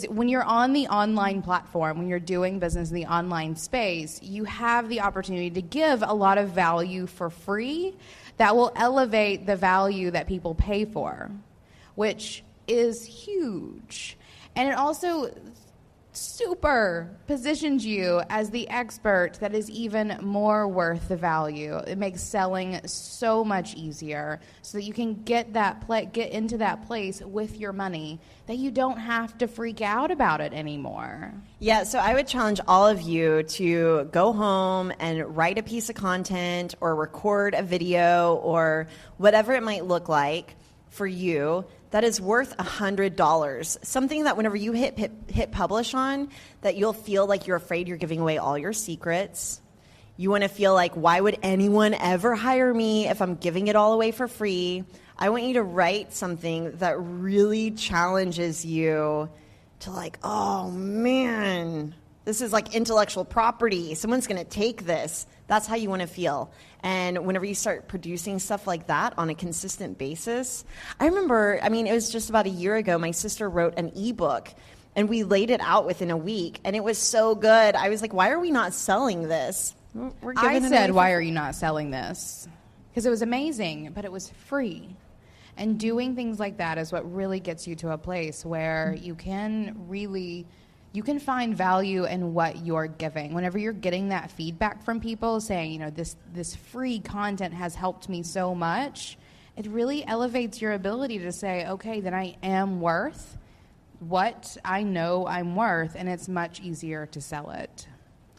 when you're on the online platform, when you're doing business in the online space, you have the opportunity to give a lot of value for free that will elevate the value that people pay for, which is huge. And it also super positions you as the expert that is even more worth the value. It makes selling so much easier so that you can get into that place with your money that you don't have to freak out about it anymore. Yeah, so I would challenge all of you to go home and write a piece of content or record a video or whatever it might look like for you that is worth $100. Something that whenever you hit publish on, that you'll feel like you're afraid you're giving away all your secrets. You want to feel like, why would anyone ever hire me if I'm giving it all away for free? I want you to write something that really challenges you to oh man, this is intellectual property. Someone's going to take this. That's how you want to feel. And whenever you start producing stuff like that on a consistent basis, I remember, it was just about a year ago, my sister wrote an ebook and we laid it out within a week, and it was so good. I was like, why are we not selling this? I said, why are you not selling this? Because it was amazing, but it was free. And doing things like that is what really gets you to a place where you can find value in what you're giving. Whenever you're getting that feedback from people saying, this free content has helped me so much, it really elevates your ability to say, okay, then I am worth what I know I'm worth, and it's much easier to sell it.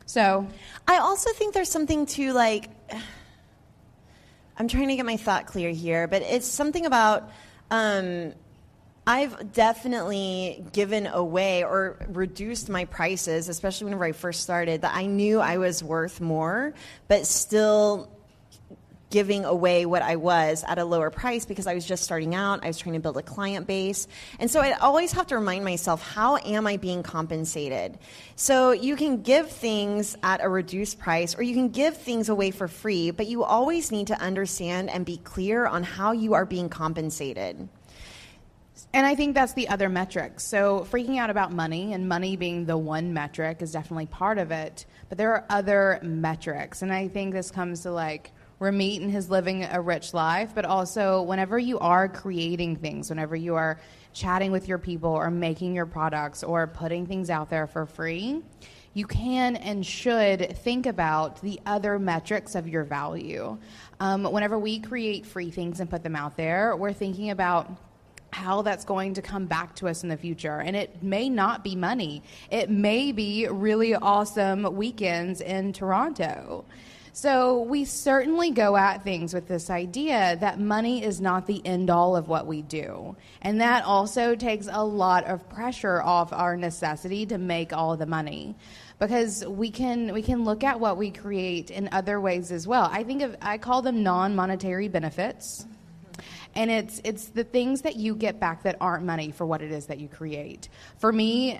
So I also think there's something to, like, I'm trying to get my thought clear here, but it's something about I've definitely given away or reduced my prices, especially whenever I first started, that I knew I was worth more, but still giving away what I was at a lower price because I was just starting out. I was trying to build a client base. And so I always have to remind myself, how am I being compensated? So you can give things at a reduced price, or you can give things away for free, but you always need to understand and be clear on how you are being compensated. And I think that's the other metric. So freaking out about money, and money being the one metric, is definitely part of it. But there are other metrics. And I think this comes to, like, Ramit and his living a rich life, but also whenever you are creating things, whenever you are chatting with your people or making your products or putting things out there for free, you can and should think about the other metrics of your value. Whenever we create free things and put them out there, we're thinking about how that's going to come back to us in the future. And it may not be money. It may be really awesome weekends in Toronto. So we certainly go at things with this idea that money is not the end all of what we do. And that also takes a lot of pressure off our necessity to make all the money. Because we can look at what we create in other ways as well. I call them non-monetary benefits. And it's the things that you get back that aren't money for what it is that you create. For me,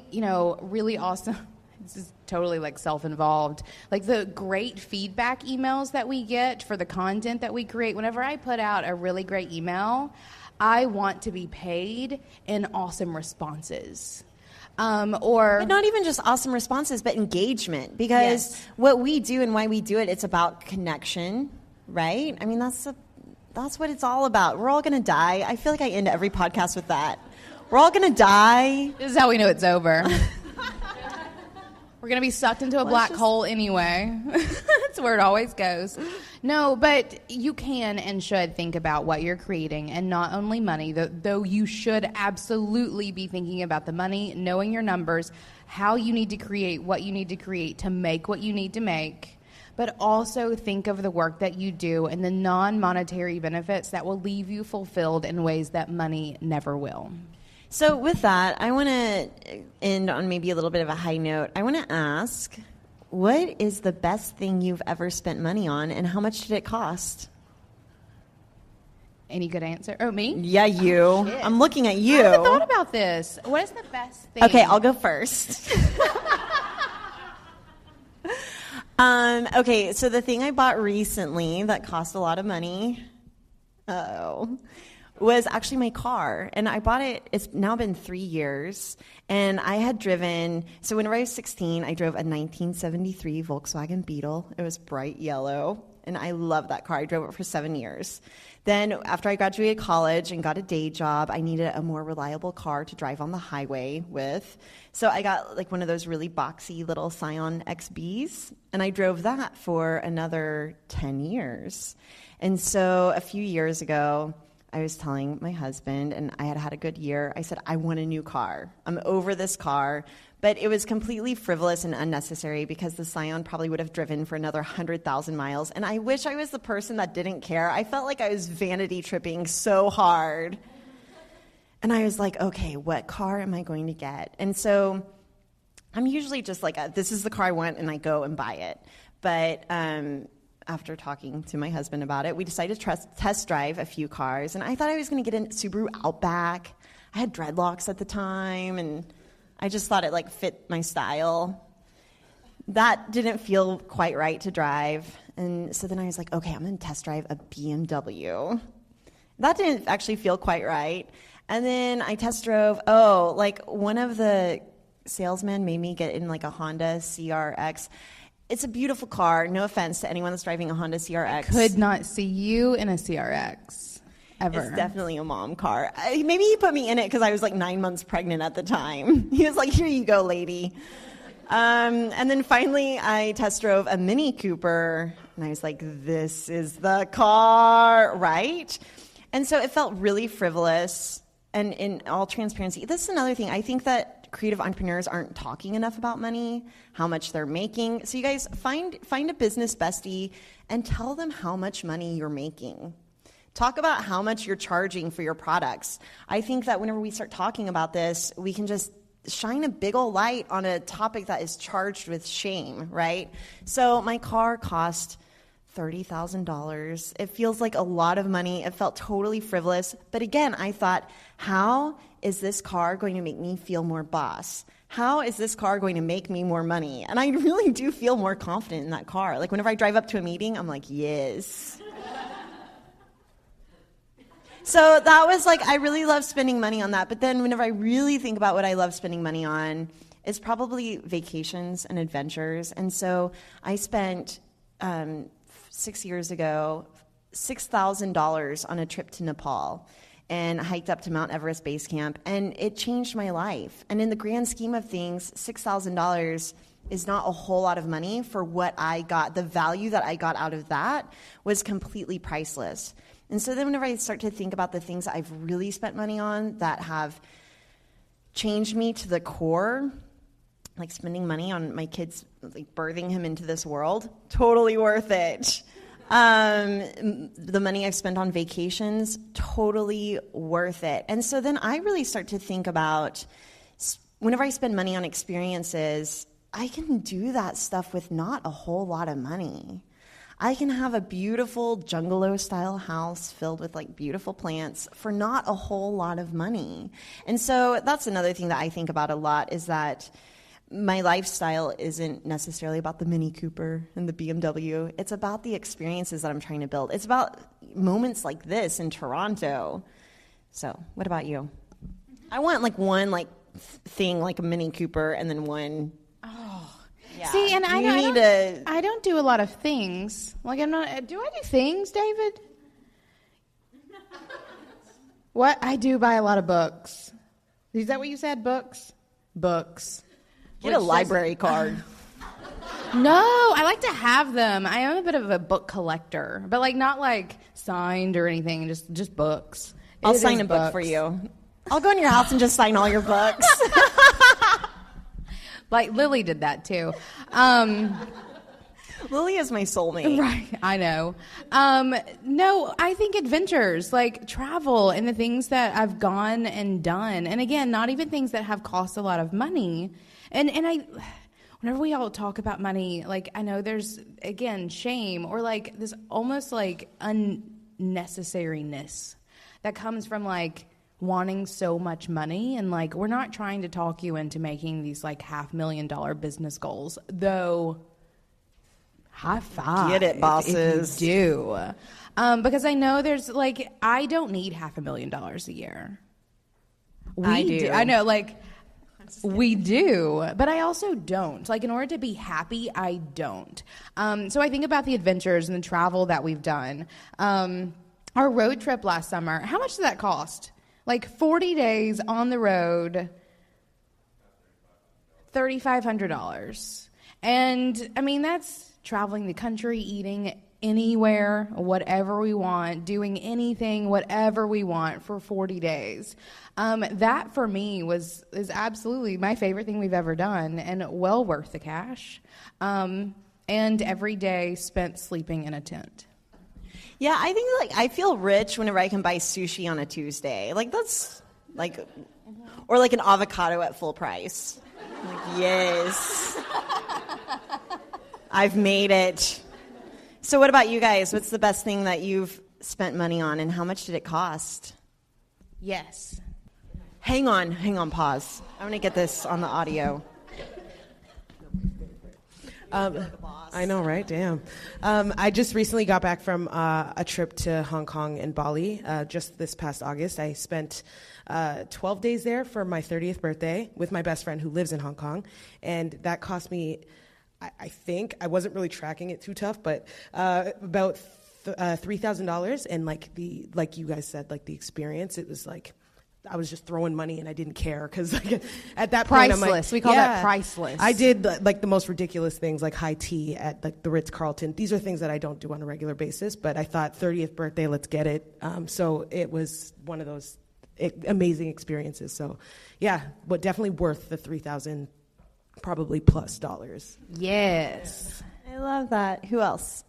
really awesome. This is totally like self-involved. Like the great feedback emails that we get for the content that we create. Whenever I put out a really great email, I want to be paid in awesome responses. But not even just awesome responses, but engagement. Because what we do and why we do it, it's about connection, right? I mean, that's what it's all about. We're all going to die. I feel like I end every podcast with that. We're all going to die. This is how we know it's over. We're going to be sucked into a black hole anyway. That's where it always goes. No, but you can and should think about what you're creating, and not only money, though you should absolutely be thinking about the money, knowing your numbers, how you need to create what you need to create to make what you need to make, but also think of the work that you do and the non-monetary benefits that will leave you fulfilled in ways that money never will. So with that, I want to end on maybe a little bit of a high note. I want to ask, what is the best thing you've ever spent money on, and how much did it cost? Any good answer? Oh, me? Yeah, you. Oh, I'm looking at you. I haven't thought about this. What is the best thing? Okay, I'll go first. Okay, so the thing I bought recently that cost a lot of money, was actually my car. And I bought it, it's now been 3 years. And I had driven, so whenever I was 16, I drove a 1973 Volkswagen Beetle. It was bright yellow. And I love that car. I drove it for 7 years. Then after I graduated college and got a day job, I needed a more reliable car to drive on the highway with. So I got like one of those really boxy little Scion XBs. And I drove that for another 10 years. And so a few years ago, I was telling my husband, and I had a good year. I said, I want a new car. I'm over this car. But it was completely frivolous and unnecessary because the Scion probably would have driven for another 100,000 miles. And I wish I was the person that didn't care. I felt like I was vanity tripping so hard. And I was like, okay, what car am I going to get? And so I'm usually just like, this is the car I want, and I go and buy it. But after talking to my husband about it, we decided to test drive a few cars. And I thought I was going to get a Subaru Outback. I had dreadlocks at the time, and I just thought it like fit my style. That didn't feel quite right to drive. And so then I was like, okay, I'm going to test drive a BMW. That didn't actually feel quite right. And then I test drove, like one of the salesman made me get in like a Honda CRX. It's a beautiful car. No offense to anyone that's driving a Honda CRX. Could not see you in a CRX ever. It's definitely a mom car. Maybe he put me in it because I was like 9 months pregnant at the time. He was like, here you go, lady. And then finally I test drove a Mini Cooper, and I was like, this is the car, right? And so it felt really frivolous. And in all transparency, this is another thing. I think that creative entrepreneurs aren't talking enough about money, how much they're making. So you guys find a business bestie and tell them how much money you're making. Talk about how much you're charging for your products. I think that whenever we start talking about this, we can just shine a big old light on a topic that is charged with shame, right? So my car cost $30,000. It feels like a lot of money. It felt totally frivolous. But again, I thought, how is this car going to make me feel more boss? How is this car going to make me more money? And I really do feel more confident in that car. Like whenever I drive up to a meeting, I'm like, yes. So that was like, I really love spending money on that. But then whenever I really think about what I love spending money on, it's probably vacations and adventures. And so I spent 6 years ago $6,000 on a trip to Nepal and hiked up to Mount Everest Base Camp. And it changed my life. And in the grand scheme of things, $6,000 is not a whole lot of money for what I got. The value that I got out of that was completely priceless. And so then whenever I start to think about the things that I've really spent money on that have changed me to the core, like spending money on my kids, like birthing him into this world, totally worth it. The money I've spent on vacations, totally worth it. And so then I really start to think about whenever I spend money on experiences, I can do that stuff with not a whole lot of money. I can have a beautiful jungalow-style house filled with like beautiful plants for not a whole lot of money. And so that's another thing that I think about a lot is that my lifestyle isn't necessarily about the Mini Cooper and the BMW. It's about the experiences that I'm trying to build. It's about moments like this in Toronto. So what about you? I want like one like thing like a Mini Cooper and then one... Yeah. See, and I don't do a lot of things. Like do I do things, David? What? I do buy a lot of books. Is that what you said? Books? Books. Get a library card. No, I like to have them. I am a bit of a book collector, but like not like signed or anything, just books. I'll sign a book for you. I'll go in your house and just sign all your books. Like Lily did that too. Lily is my soulmate. Right, I know. No, I think adventures, like travel and the things that I've gone and done. And again, not even things that have cost a lot of money. And whenever we all talk about money, like I know there's, again, shame or like this almost like unnecessariness that comes from like wanting so much money. And like, we're not trying to talk you into making these like $500,000 business goals, though high five. Get it, bosses. If you do. Because I know there's like, I don't need $500,000 a year. I do. I know, like, we do, but I also don't. Like, in order to be happy, I don't. So I think about the adventures and the travel that we've done. Our road trip last summer, how much did that cost? Like 40 days on the road, $3,500. And I mean, that's traveling the country, eating anywhere, whatever we want, doing anything, whatever we want for 40 days. That for me is absolutely my favorite thing we've ever done and well worth the cash. And every day spent sleeping in a tent. Yeah, I think like I feel rich whenever I can buy sushi on a Tuesday. Like that's like, or like an avocado at full price. Like, yes, I've made it. So what about you guys? What's the best thing that you've spent money on, and how much did it cost? Yes. Hang on, pause. I want to get this on the audio. I know, right? Damn. I just recently got back from a trip to Hong Kong and Bali just this past August. I spent 12 days there for my 30th birthday with my best friend who lives in Hong Kong. And that cost me, I think, I wasn't really tracking it too tough, but about $3,000. And like you guys said, like the experience, it was like, I was just throwing money and I didn't care because like, at that point I'm like, priceless. We call that priceless. I did like the most ridiculous things, like high tea at like the Ritz-Carlton. These are things that I don't do on a regular basis, but I thought 30th birthday, let's get it. So it was one of those amazing experiences. So yeah, but definitely worth the $3,000 probably plus dollars. Yes. I love that. Who else?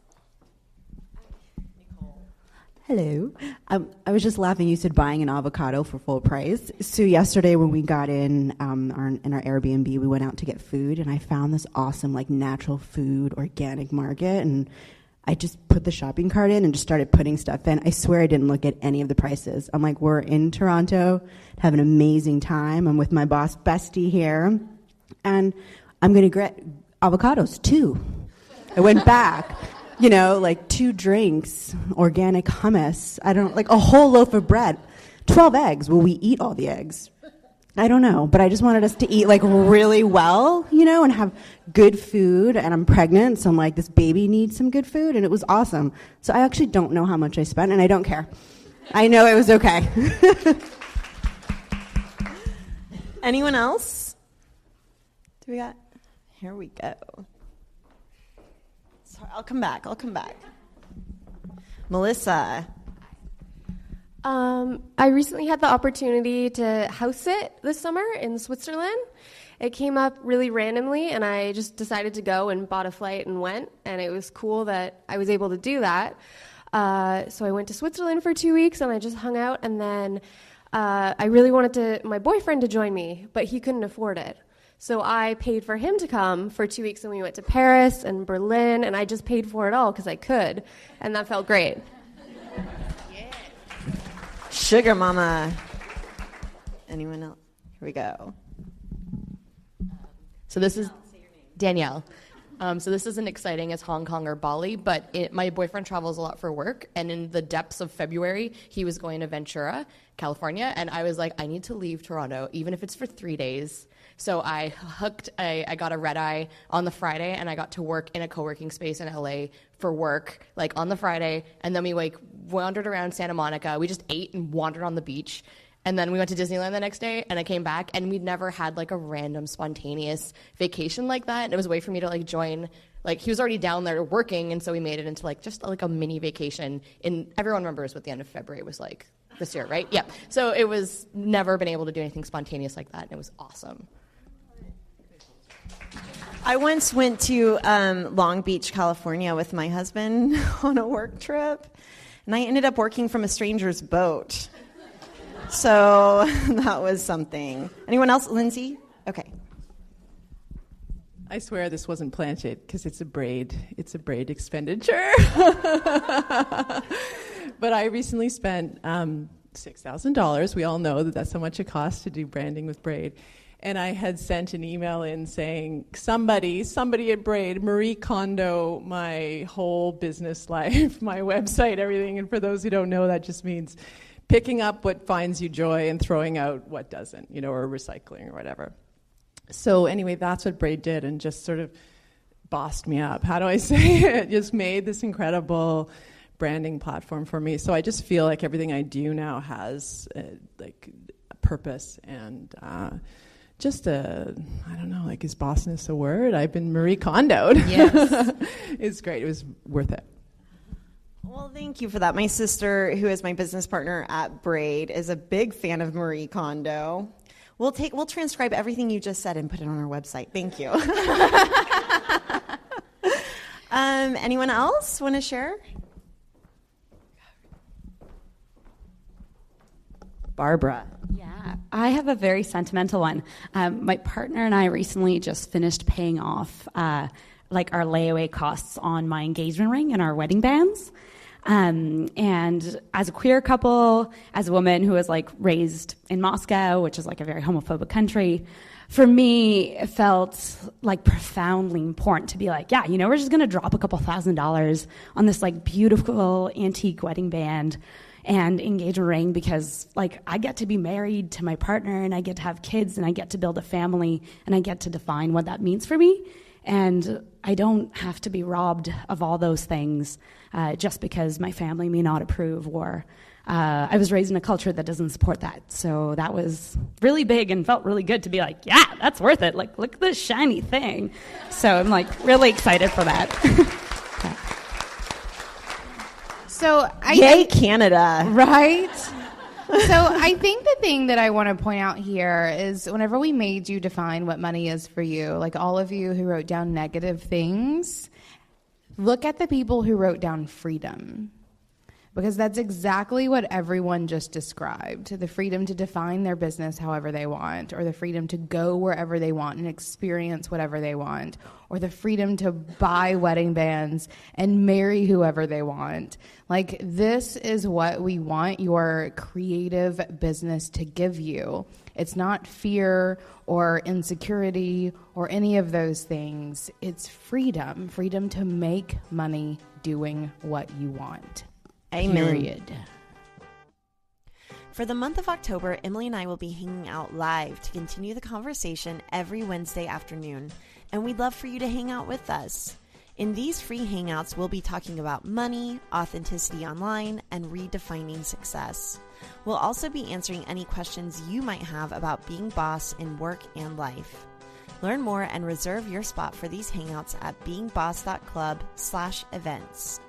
Hello. I was just laughing. You said buying an avocado for full price. So yesterday when we got in our Airbnb, we went out to get food, and I found this awesome like natural food organic market, and I just put the shopping cart in and just started putting stuff in. I swear I didn't look at any of the prices. I'm like, we're in Toronto, have an amazing time. I'm with my boss bestie here, and I'm going to get avocados too. I went back. You know, like 2 drinks, organic hummus, like a whole loaf of bread, 12 eggs. Will we eat all the eggs? I don't know, but I just wanted us to eat like really well, you know, and have good food. And I'm pregnant, so I'm like, this baby needs some good food, and it was awesome. So I actually don't know how much I spent, and I don't care. I know it was okay. Anyone else? Here we go. I'll come back. Melissa. I recently had the opportunity to house sit this summer in Switzerland. It came up really randomly, and I just decided to go and bought a flight and went, and it was cool that I was able to do that. So I went to Switzerland for 2 weeks, and I just hung out, and then I really wanted my boyfriend to join me, but he couldn't afford it. So I paid for him to come for 2 weeks, and we went to Paris and Berlin, and I just paid for it all because I could, and that felt great. Yeah. Sugar mama. Anyone else? Here we go. So this is Danielle. So this isn't exciting as Hong Kong or Bali, but my boyfriend travels a lot for work, and in the depths of February, he was going to Ventura, California, and I was like, I need to leave Toronto, even if it's for 3 days. So I got a red eye on the Friday, and I got to work in a co-working space in LA for work, like on the Friday, and then we like wandered around Santa Monica. We just ate and wandered on the beach, and then we went to Disneyland the next day, and I came back, and we'd never had like a random spontaneous vacation like that, and it was a way for me to like join. Like he was already down there working, and so we made it into like just like a mini vacation. And everyone remembers what the end of February was like this year, right? Yeah. So it was never been able to do anything spontaneous like that, and it was awesome. I once went to Long Beach, California with my husband on a work trip, and I ended up working from a stranger's boat. So that was something. Anyone else? Lindsay? Okay. I swear this wasn't planted because it's a braid. It's a braid expenditure. But I recently spent $6,000. We all know that that's how much it costs to do branding with braid. And I had sent an email in saying, somebody at Braid, Marie Kondo, my whole business life, my website, everything. And for those who don't know, that just means picking up what finds you joy and throwing out what doesn't, you know, or recycling or whatever. So anyway, that's what Braid did, and just sort of bossed me up. How do I say it? Just made this incredible branding platform for me. So I just feel like everything I do now has like a purpose and just I don't know, like, is bossness a word? I've been Marie Kondo'd. Yes. It's great. It was worth it. Well, thank you for that. My sister, who is my business partner at Braid, is a big fan of Marie Kondo. We'll transcribe everything you just said and put it on our website. Thank you. Anyone else want to share? Barbara. Yeah, I have a very sentimental one. My partner and I recently just finished paying off like our layaway costs on my engagement ring and our wedding bands. And as a queer couple, as a woman who was like raised in Moscow, which is like a very homophobic country, for me, it felt like profoundly important to be like, yeah, we're just going to drop a couple $1,000s on this like beautiful antique wedding band and engage a ring because like I get to be married to my partner and I get to have kids and I get to build a family and I get to define what that means for me. And I don't have to be robbed of all those things just because my family may not approve or I was raised in a culture that doesn't support that. So that was really big and felt really good to be like, yeah, that's worth it. Like, look at this shiny thing. So I'm like really excited for that. Yay, Canada. Right? So I think the thing that I want to point out here is whenever we made you define what money is for you, like all of you who wrote down negative things, look at the people who wrote down freedom. Because that's exactly what everyone just described. The freedom to define their business however they want, or the freedom to go wherever they want and experience whatever they want, or the freedom to buy wedding bands and marry whoever they want. Like, this is what we want your creative business to give you. It's not fear or insecurity or any of those things. It's freedom to make money doing what you want. Amen. Period. For the month of October, Emily and I will be hanging out live to continue the conversation every Wednesday afternoon, and we'd love for you to hang out with us. In these free hangouts, we'll be talking about money, authenticity online, and redefining success. We'll also be answering any questions you might have about being boss in work and life. Learn more and reserve your spot for these hangouts at beingboss.club/events.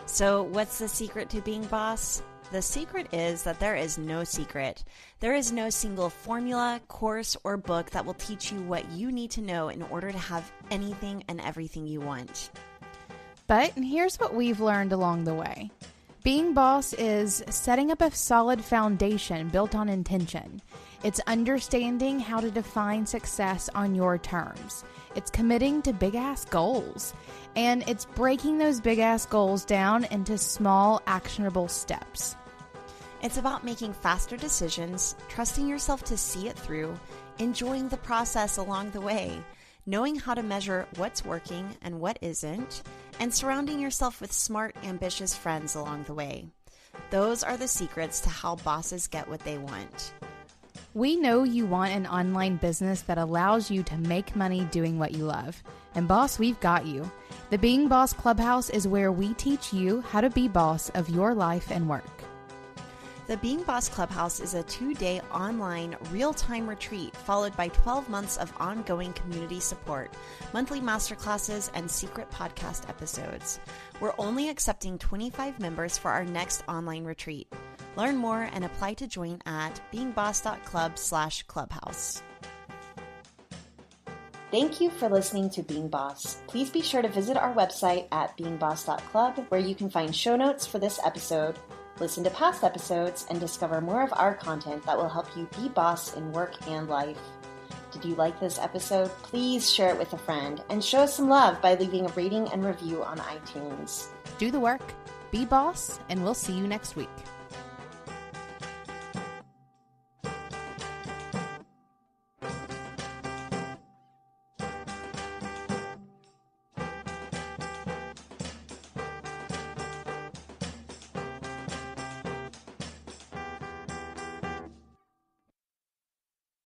So what's the secret to being boss? The secret is that there is no secret. There is no single formula, course, or book that will teach you what you need to know in order to have anything and everything you want. But here's what we've learned along the way. Being boss is setting up a solid foundation built on intention. It's understanding how to define success on your terms. It's committing to big-ass goals. And it's breaking those big-ass goals down into small, actionable steps. It's about making faster decisions, trusting yourself to see it through, enjoying the process along the way, knowing how to measure what's working and what isn't, and surrounding yourself with smart, ambitious friends along the way. Those are the secrets to how bosses get what they want. We know you want an online business that allows you to make money doing what you love. And boss, we've got you. The Being Boss Clubhouse is where we teach you how to be boss of your life and work. The Being Boss Clubhouse is a 2-day online real-time retreat followed by 12 months of ongoing community support, monthly masterclasses, and secret podcast episodes. We're only accepting 25 members for our next online retreat. Learn more and apply to join at beingboss.club/clubhouse. Thank you for listening to Being Boss. Please be sure to visit our website at beingboss.club, where you can find show notes for this episode, listen to past episodes, and discover more of our content that will help you be boss in work and life. Did you like this episode? Please share it with a friend and show us some love by leaving a rating and review on iTunes. Do the work, be boss, and we'll see you next week.